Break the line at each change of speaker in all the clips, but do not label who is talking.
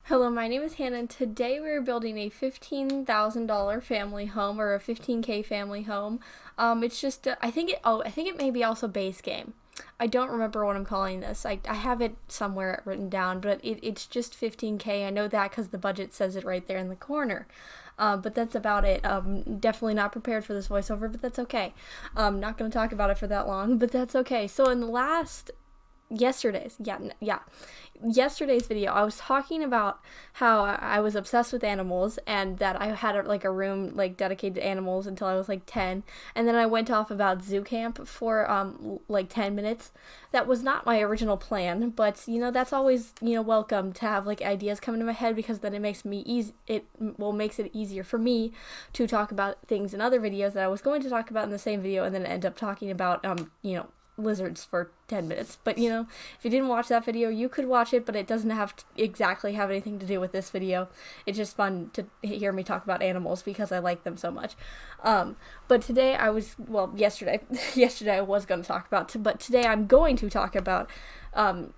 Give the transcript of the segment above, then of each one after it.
Hello, my name is Hannah, and today we're building a $15,000 family home, or a 15K family home. It's just, I think it may be also base game. I don't remember what I'm calling this. I have it somewhere written down, but it's just 15K. I know that because the budget says it right there in the corner. But that's about it. Definitely not prepared for this voiceover, but that's okay. Not going to talk about it for that long, but that's okay. So in the last yesterday's video, I was talking about how I was obsessed with animals and that I had a room dedicated to animals until I was 10, and then I went off about zoo camp for 10 minutes. That was not my original plan, but that's always welcome to have ideas come into my head, because then it makes it easier for me to talk about things in other videos that I was going to talk about in the same video, and then end up talking about lizards for 10 minutes. But if you didn't watch that video, you could watch it, but it doesn't exactly have anything to do with this video. It's just fun to hear me talk about animals because I like them so much. But today yesterday I was going to talk about, but today I'm going to talk about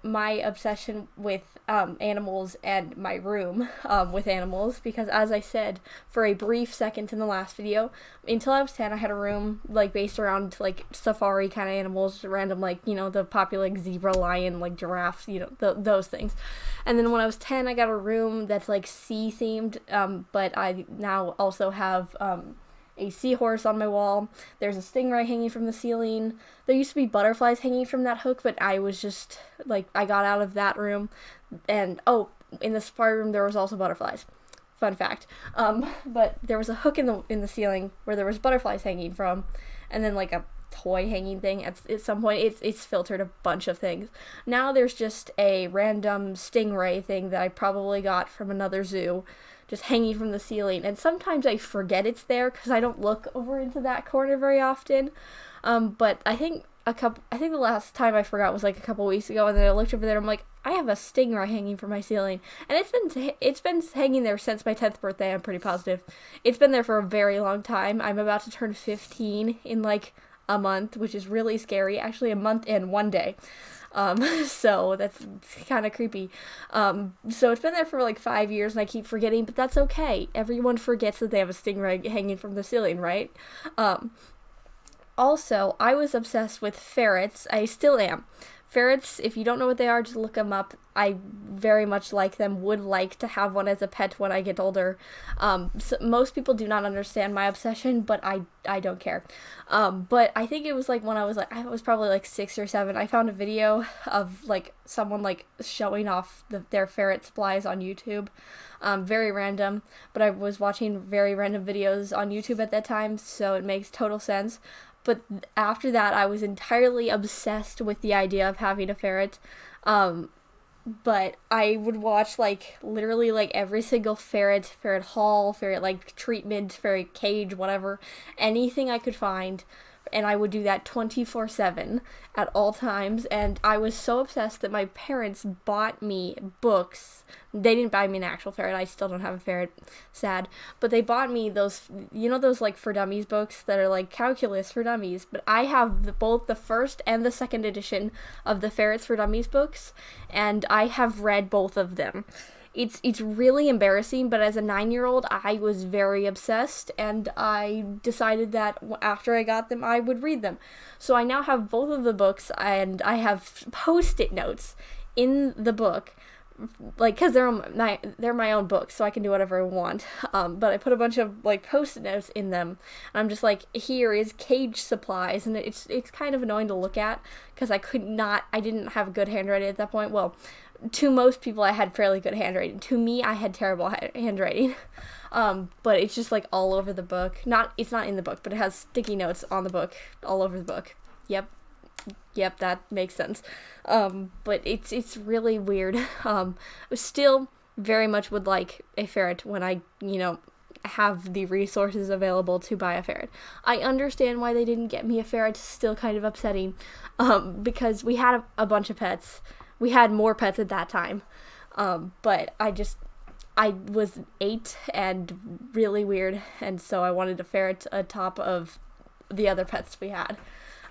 my obsession with animals and my room with animals, because as I said for a brief second in the last video, until I was 10, I had a room based around safari kind of animals, random the popular zebra, lion, giraffe, those things. And then when I was 10, I got a room that's sea themed, but I now also have a seahorse on my wall. There's a stingray hanging from the ceiling. There used to be butterflies hanging from that hook, but I was just I got out of that room. And in the safari room there was also butterflies. Fun fact. But there was a hook in the ceiling where there was butterflies hanging from, and then a toy hanging thing at some point. It's filtered a bunch of things. Now there's just a random stingray thing that I probably got from another zoo, just hanging from the ceiling, and sometimes I forget it's there because I don't look over into that corner very often. But I think the last time I forgot was a couple weeks ago, and then I looked over there. I'm like, I have a stingray hanging from my ceiling, and it's been hanging there since my 10th birthday. I'm pretty positive. It's been there for a very long time. I'm about to turn 15 in a month, which is really scary. Actually, a month and 1 day. So that's kind of creepy. So it's been there for 5 years, and I keep forgetting, but that's okay. Everyone forgets that they have a stingray hanging from the ceiling, right? Also, I was obsessed with ferrets. I still am. Ferrets, if you don't know what they are, just look them up. I very much like them, would like to have one as a pet when I get older. So most people do not understand my obsession, but I don't care. But I think it was when I was probably 6 or 7, I found a video of someone showing off their ferret supplies on YouTube. Very random, but I was watching very random videos on YouTube at that time, so it makes total sense. But after that, I was entirely obsessed with the idea of having a ferret. But I would watch literally every single ferret haul, ferret treatment, ferret cage, whatever, anything I could find. And I would do that 24/7 at all times. And I was so obsessed that my parents bought me books. They didn't buy me an actual ferret. I still don't have a ferret. Sad. But they bought me those, those for dummies books that are calculus for dummies. But I have both the first and the second edition of the Ferrets for Dummies books. And I have read both of them. It's really embarrassing, but as a 9-year-old, I was very obsessed, and I decided that after I got them, I would read them. So I now have both of the books, and I have Post-it notes in the book, because they're my own books, so I can do whatever I want. But I put a bunch of Post-it notes in them, and I'm just here is cage supplies, and it's kind of annoying to look at because I didn't have good handwriting at that point. Well, to most people, I had fairly good handwriting. To me, I had terrible handwriting. But it's just all over the book. It's not in the book, but it has sticky notes on the book, all over the book. Yep, that makes sense. But it's really weird. Still very much would like a ferret when I, have the resources available to buy a ferret. I understand why they didn't get me a ferret. Still kind of upsetting. Because we had a bunch of pets. We had more pets at that time. But I was 8 and really weird, and so I wanted a ferret atop of the other pets we had.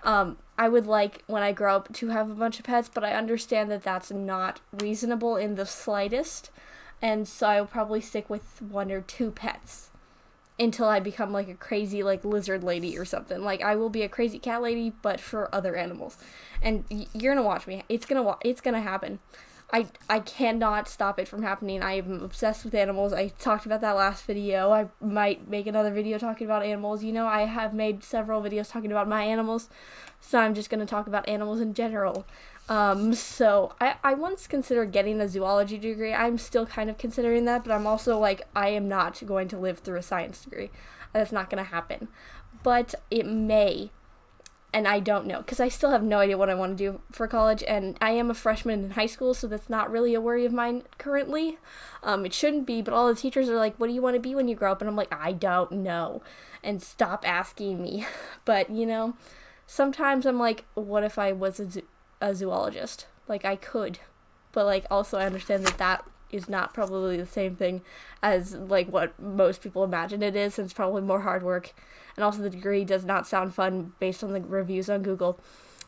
I would like, when I grow up, to have a bunch of pets, but I understand that that's not reasonable in the slightest. and so I will probably stick with 1 or 2 pets until I become like a crazy like lizard lady or something. Like I will be a crazy cat lady, but for other animals. And you're gonna watch me. It's gonna happen. I cannot stop it from happening. I am obsessed with animals. I talked about that last video. I might make another video talking about animals. You know, I have made several videos talking about my animals, so I'm just gonna talk about animals in general. So I once considered getting a zoology degree. I'm still kind of considering that, but I'm also like, I am not going to live through a science degree. That's not going to happen. But it may, and I don't know, because I still have no idea what I want to do for college, and I am a freshman in high school, so that's not really a worry of mine currently. It shouldn't be, but all the teachers are like, what do you want to be when you grow up? And I'm like, I don't know, and stop asking me. But, you know, sometimes I'm like, what if I was a zoologist? Like, I could, but like also I understand that is not probably the same thing as like what most people imagine it is, and it's probably more hard work, and also the degree does not sound fun based on the reviews on Google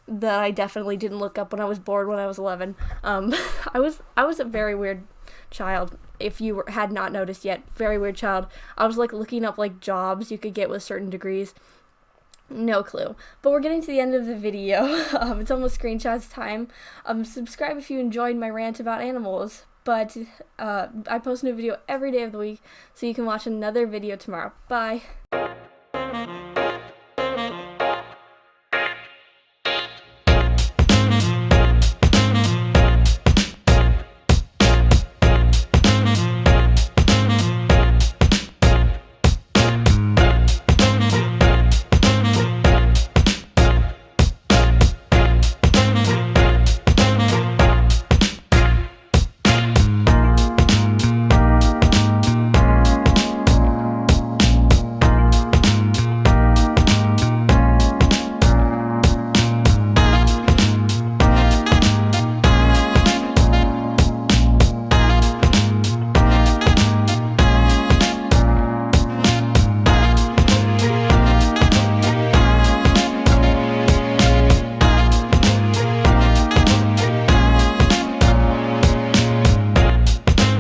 that I definitely didn't look up when I was bored when I was 11. I was a very weird child, if you had not noticed yet. Very weird child. I was like looking up like jobs you could get with certain degrees. No clue. But we're getting to the end of the video. It's almost screenshots time. Subscribe if you enjoyed my rant about animals. But I post a new video every day of the week, so you can watch another video tomorrow. Bye.